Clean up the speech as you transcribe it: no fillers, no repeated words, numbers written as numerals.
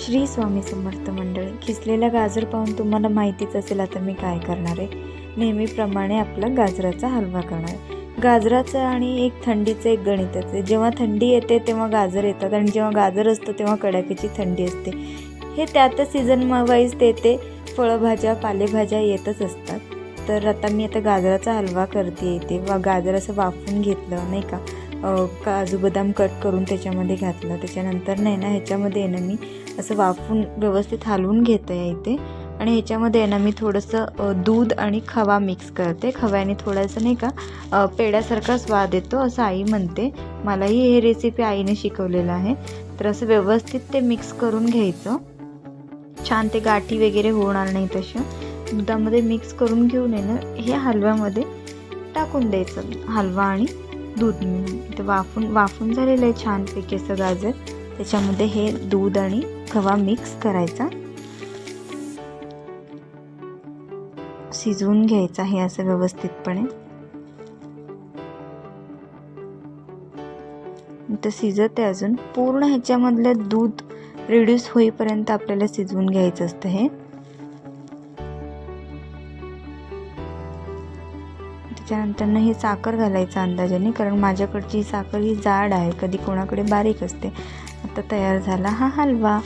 श्री स्वामी समर्थ मंडळी. खिसलेला गाजर पाहून तुम्हाला माहितीच असेल आता मी काय करणार आहे. नेहमीप्रमाणे आपला गाजराचा हलवा करणार आहे. गाजराचं आणि एक थंडीचं एक गणितच आहे. जेव्हा थंडी येते तेव्हा गाजर येतात आणि जेव्हा गाजर असतं तेव्हा कडाक्याची थंडी असते. हे त्यातच सीझन वाईज ते फळभाज्या पालेभाज्या येतच असतात. तर आता मी गाजराचा हलवा करते. गाजर असं वाफून घेतलं नाही का, काजू बदाम कट करून त्याच्यामध्ये घातलं. त्याच्यानंतर नाही ना ह्याच्यामध्ये आहे ना मी असं वाफून व्यवस्थित हलवून घेते आहे इथे. आणि ह्याच्यामध्ये आहे ना मी थोडंसं दूध आणि खवा मिक्स करते. खव्याने थोडंसं नाही का पेड्यासारखा स्वाद येतो असं आई म्हणते. मलाही हे रेसिपी आईने शिकवलेलं आहे. तर असं व्यवस्थित ते मिक्स करून घ्यायचं. छान ते गाठी वगैरे होणार नाही तशा. दुधामध्ये मिक्स करून घेऊन आहे ना हे हलव्यामध्ये टाकून द्यायचं. हलवा आणि दूध मिळून ते वाफून झालेलं आहे छानपैकी असं गाजर. त्याच्यामध्ये हे दूध आणि खवा मिक्स करायचा, शिजवून घ्यायचं आहे असं व्यवस्थितपणे. तर शिजत आहे अजून. पूर्ण ह्याच्यामधलं दूध रिड्यूस होईपर्यंत आपल्याला शिजवून घ्यायचं असतं हे. त्याच्यानंतर हे साखर घालायचं अंदाजाने, कारण माझ्याकडची साखर ही जाड आहे, कधी कोणाकडे बारीक असते. आता तयार झाला हा हलवा.